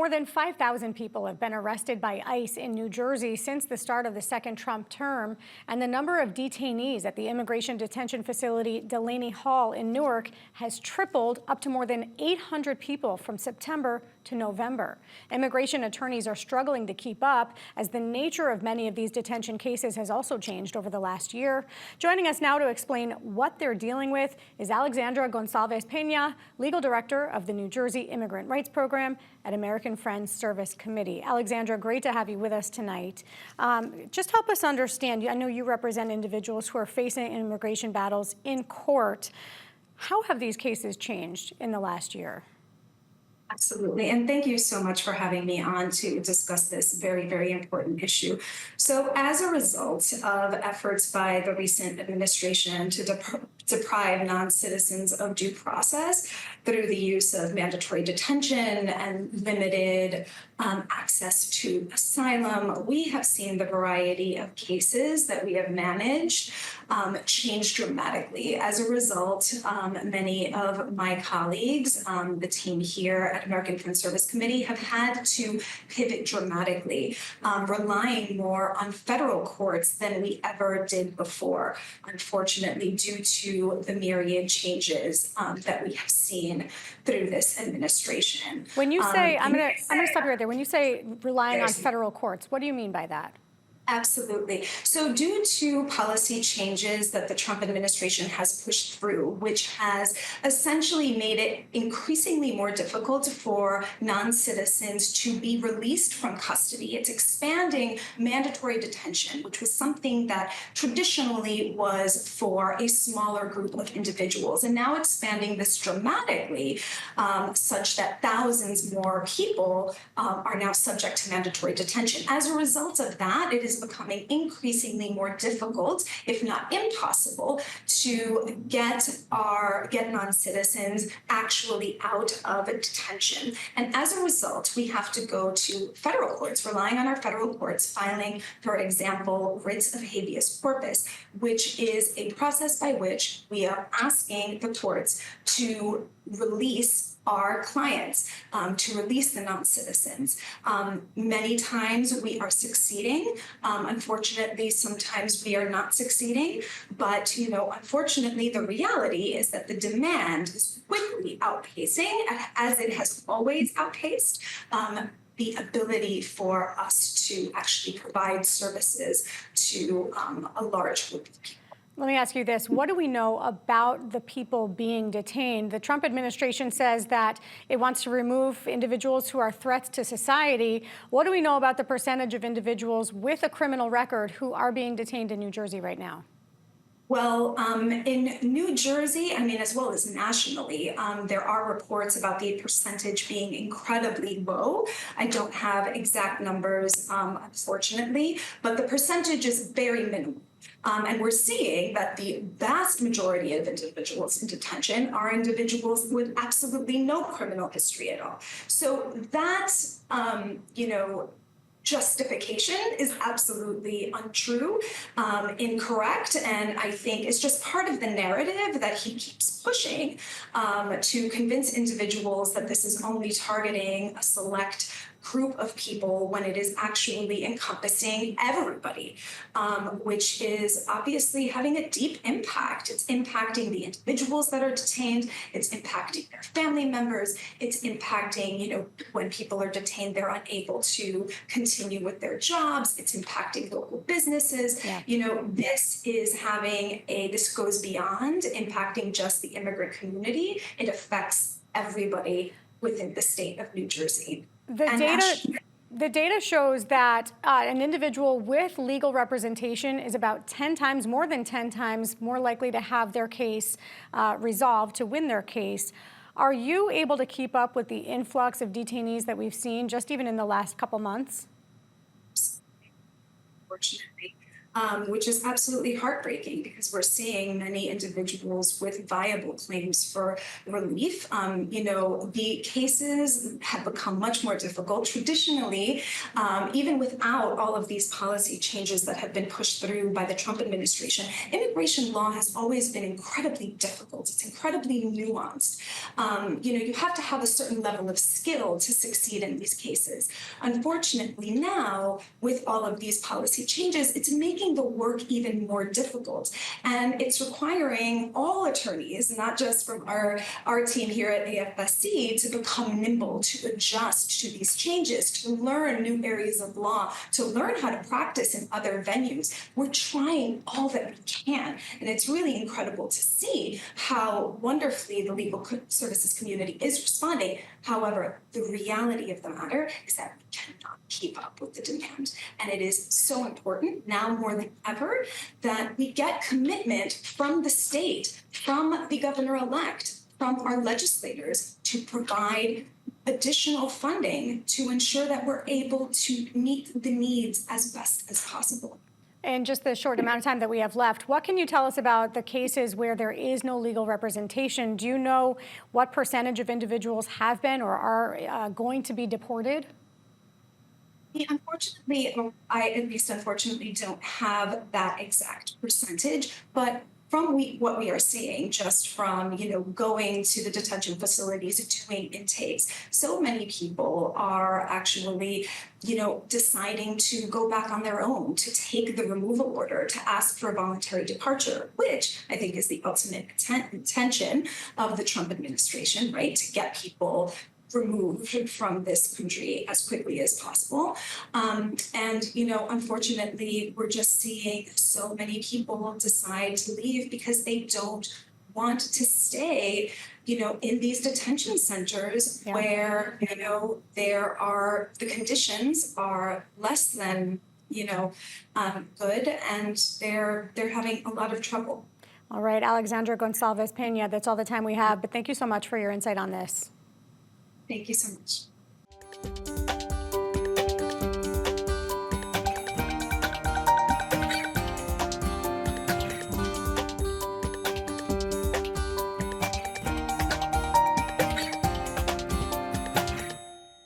More than 5,000 people have been arrested by ICE in New Jersey since the start of the second Trump term, and the number of detainees at the immigration detention facility Delaney Hall in Newark has tripled up to more than 800 people from September to November. Immigration attorneys are struggling to keep up as the nature of many of these detention cases has also changed over the last year. Joining us now to explain what they're dealing with is Alexandra Gonçalves Peña, legal director of the New Jersey Immigrant Rights Program at American Friends Service Committee. Alexandra, great to have you with us tonight. Just help us understand, I know you represent individuals who are facing immigration battles in court. How have these cases changed in the last year? Absolutely. And thank you so much for having me on to discuss this very, very important issue. So as a result of efforts by the recent administration to deprive non-citizens of due process through the use of mandatory detention and limited access to asylum, we have seen the variety of cases that we have managed change dramatically. As a result, many of my colleagues, the team here at American Friends Service Committee, have had to pivot dramatically, relying more on federal courts than we ever did before, unfortunately, due to the myriad changes that we have seen through this administration. When you say, I'm gonna stop you right there. When you say relying on federal courts, what do you mean by that? Absolutely. So due to policy changes that the Trump administration has pushed through, which has essentially made it increasingly more difficult for non-citizens to be released from custody, it's expanding mandatory detention, which was something that traditionally was for a smaller group of individuals, and now expanding this dramatically, such that thousands more people are now subject to mandatory detention. As a result of that, it is becoming increasingly more difficult, if not impossible, to get non-citizens actually out of detention. And as a result, we have to go to federal courts, relying on our federal courts, filing, for example, writs of habeas corpus, which is a process by which we are asking the courts to release our clients, to release the non-citizens. Many times we are succeeding. Unfortunately, sometimes we are not succeeding. But, unfortunately, the reality is that the demand is quickly outpacing, as it has always outpaced, the ability for us to actually provide services to a large group of people. Let me ask you this. What do we know about the people being detained? The Trump administration says that it wants to remove individuals who are threats to society. What do we know about the percentage of individuals with a criminal record who are being detained in New Jersey right now? Well, in New Jersey, as well as nationally, there are reports about the percentage being incredibly low. I don't have exact numbers, unfortunately, but the percentage is very minimal. And we're seeing that the vast majority of individuals in detention are individuals with absolutely no criminal history at all. So that, justification is absolutely untrue, incorrect, and I think it's just part of the narrative that he keeps pushing to convince individuals that this is only targeting a select group of people when it is actually encompassing everybody, which is obviously having a deep impact. It's impacting the individuals that are detained. It's impacting their family members. It's impacting, when people are detained, they're unable to continue with their jobs. It's impacting local businesses. Yeah. This goes beyond impacting just the immigrant community. It affects everybody within the state of New Jersey. The data shows that an individual with legal representation is about 10 times, more than 10 times more likely to have their case resolved, to win their case. Are you able to keep up with the influx of detainees that we've seen just even in the last couple months? Unfortunately, which is absolutely heartbreaking because we're seeing many individuals with viable claims for relief. The cases have become much more difficult. Traditionally, even without all of these policy changes that have been pushed through by the Trump administration, immigration law has always been incredibly difficult. It's incredibly nuanced. You have to have a certain level of skill to succeed in these cases. Unfortunately, now, with all of these policy changes, it's making the work even more difficult. And it's requiring all attorneys, not just from our team here at AFSC, to become nimble, to adjust to these changes, to learn new areas of law, to learn how to practice in other venues. We're trying all that we can. And it's really incredible to see how wonderfully the legal services community is responding. However, the reality of the matter is that we cannot keep up with the demand. And it is so important now more than ever that we get commitment from the state, from the governor-elect, from our legislators to provide additional funding to ensure that we're able to meet the needs as best as possible. In just the short amount of time that we have left, what can you tell us about the cases where there is no legal representation? Do you know what percentage of individuals have been or are going to be deported? Yeah, unfortunately, I at least unfortunately don't have that exact percentage, but from what we are seeing, just from going to the detention facilities, doing intakes, so many people are actually deciding to go back on their own, to take the removal order, to ask for a voluntary departure, which I think is the ultimate intention of the Trump administration, right? To get people removed from this country as quickly as possible. Unfortunately, we're just seeing so many people decide to leave because they don't want to stay, in these detention centers where, the conditions are less than, good, and they're having a lot of trouble. All right, Alexandra Gonçalves Peña, that's all the time we have, but thank you so much for your insight on this. Thank you so much.